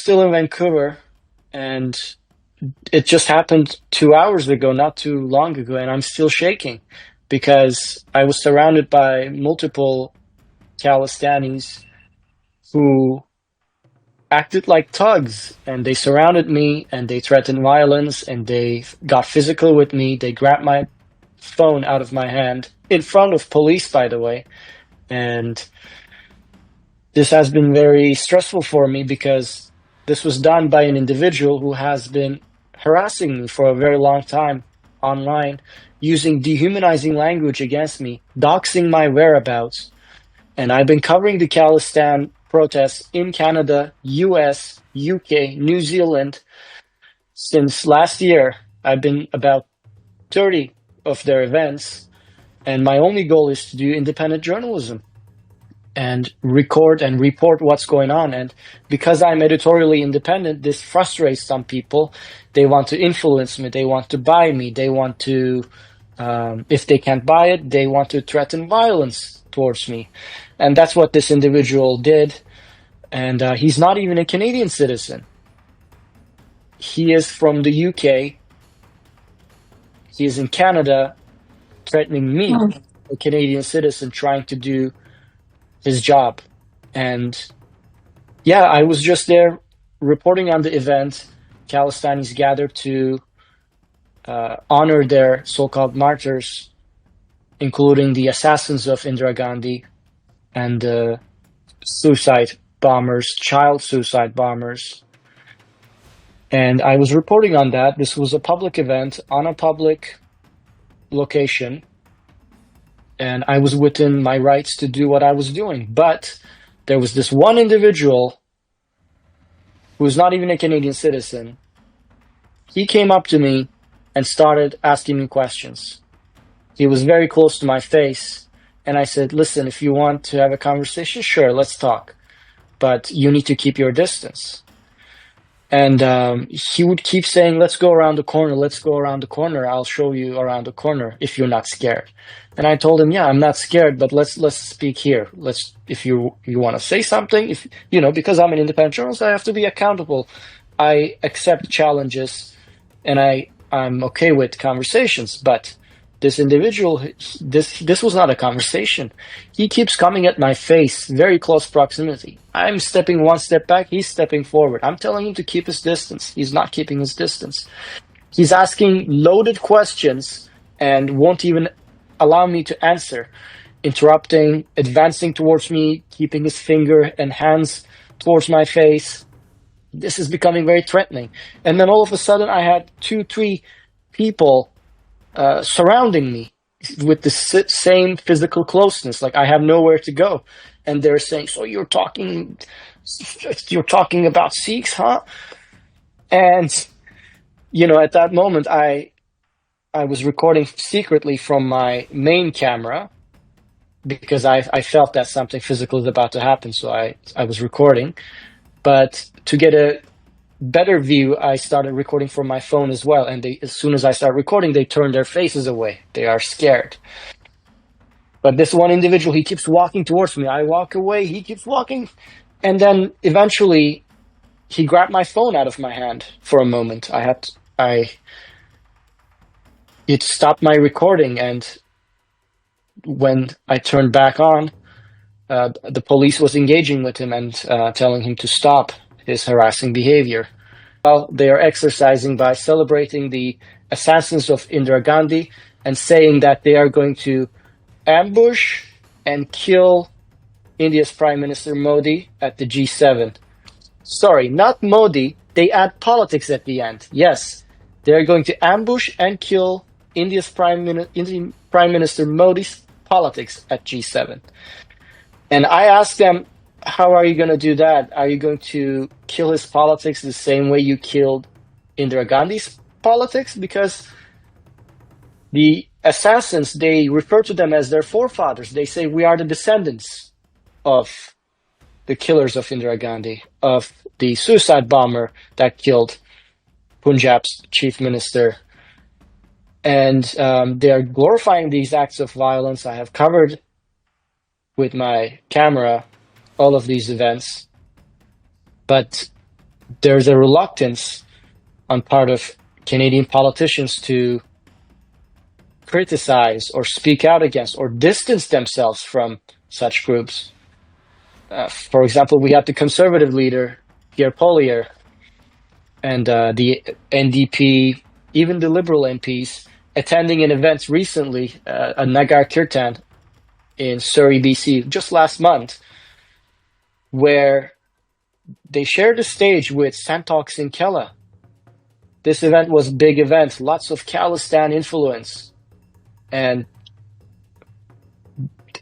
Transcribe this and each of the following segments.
still in Vancouver, and it just happened 2 hours ago, not too long ago, and I'm still shaking because I was surrounded by multiple Khalistanis who acted like thugs, and they surrounded me and they threatened violence and they got physical with me. They grabbed my phone out of my hand in front of police, by the way, and this has been very stressful for me because this was done by an individual who has been harassing me for a very long time online, using dehumanizing language against me, doxing my whereabouts. And I've been covering the Khalistan protests in Canada, US, UK, New Zealand since last year. I've been about 30 of their events, and my only goal is to do independent journalism and record and report what's going on. And because I'm editorially independent, this frustrates some people. They want to influence me. They want to buy me. They want to, if they can't buy it, they want to threaten violence towards me. And that's what this individual did. And he's not even a Canadian citizen. He is from the UK. He is in Canada, threatening me, a Canadian citizen, trying to do his job. And yeah, I was just there reporting on the event. Khalistanis gathered to honor their so-called martyrs, including the assassins of Indira Gandhi and the suicide bombers, child suicide bombers. And I was reporting on that. This was a public event on a public location, and I was within my rights to do what I was doing. But there was this one individual who was not even a Canadian citizen. He came up to me and started asking me questions. He was very close to my face, and I said, listen, if you want to have a conversation, sure, let's talk. But you need to keep your distance. And he would keep saying, let's go around the corner, let's go around the corner. I'll show you around the corner if you're not scared. And I told him, yeah, I'm not scared, but let's speak here. If you want to say something, if because I'm an independent journalist, I have to be accountable. I accept challenges, and I'm okay with conversations. But this individual, this was not a conversation. He keeps coming at my face, very close proximity. I'm stepping one step back, he's stepping forward. I'm telling him to keep his distance. He's not keeping his distance. He's asking loaded questions and won't even allow me to answer, interrupting, advancing towards me, keeping his finger and hands towards my face. This is becoming very threatening. And then all of a sudden I had 2-3 people surrounding me with the same physical closeness, like I have nowhere to go. And they're saying, so you're talking about Sikhs, huh? And, at that moment, I was recording secretly from my main camera because I felt that something physical is about to happen. So I was recording. But to get a better view, I started recording from my phone as well. And as soon as I start recording, they turn their faces away. They are scared. But this one individual, he keeps walking towards me. I walk away, he keeps walking. And then eventually he grabbed my phone out of my hand for a moment. It stopped my recording. And when I turned back on, the police was engaging with him and telling him to stop his harassing behavior. Well, they are exercising by celebrating the assassins of Indira Gandhi and saying that they are going to ambush and kill India's Prime Minister Modi at the G7. Sorry, not Modi. They add politics at the end. Yes, they're going to ambush and kill India's Indian Prime Minister Modi's politics at G7. And I asked them, how are you going to do that? Are you going to kill his politics the same way you killed Indira Gandhi's politics? Because the assassins, they refer to them as their forefathers. They say, we are the descendants of the killers of Indira Gandhi, of the suicide bomber that killed Punjab's chief minister. And they are glorifying these acts of violence. I have covered with my camera all of these events. But there's a reluctance on part of Canadian politicians to criticize or speak out against or distance themselves from such groups. For example, we have the Conservative leader, Pierre Poilievre, and the NDP, even the Liberal MPs, attending an event recently, a Nagar Kirtan in Surrey, BC, just last month, where they shared the stage with Santok Sinkela. This event was a big event, lots of Khalistan influence. And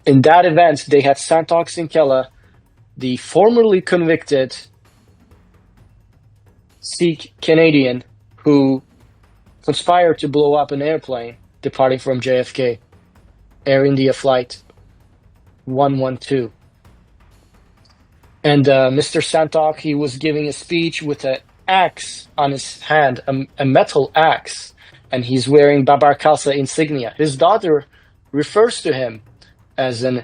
in that event, they had Santok Sinkela, the formerly convicted Sikh Canadian who conspired to blow up an airplane departing from JFK, Air India Flight 112. And Mr. Santok, he was giving a speech with an axe on his hand, a metal axe, and he's wearing Babar Khalsa insignia. His daughter refers to him as an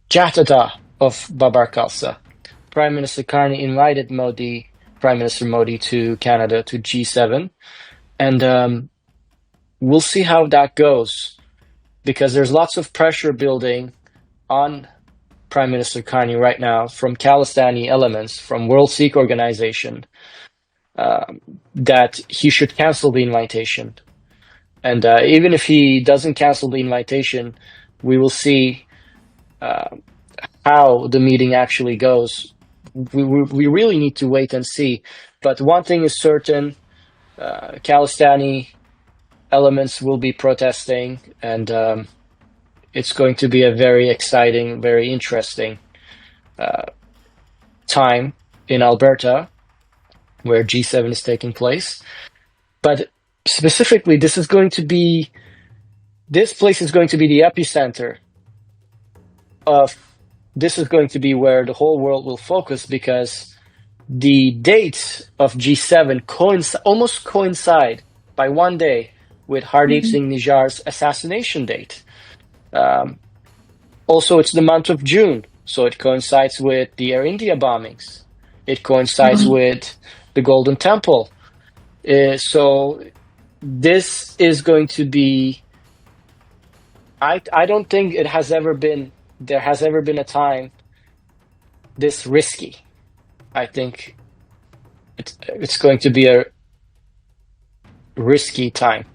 Jatada of Babar Khalsa. Prime Minister Carney invited Prime Minister Modi to Canada, to G7, and we'll see how that goes, because there's lots of pressure building on Prime Minister Carney right now from Khalistani elements, from World Sikh Organization, that he should cancel the invitation. And even if he doesn't cancel the invitation, we will see how the meeting actually goes. We really need to wait and see. But one thing is certain, Khalistani elements will be protesting, and it's going to be a very exciting, very interesting time in Alberta, where G7 is taking place. But specifically, this place is going to be the epicenter of, this is going to be where the whole world will focus, because the dates of G7 almost coincide by one day with Hardeep Singh Nijjar's assassination date. Also, it's the month of June, so it coincides with the Air India bombings. It coincides with the Golden Temple. So this is going to be, I don't think there has ever been a time this risky. I think it's going to be a risky time.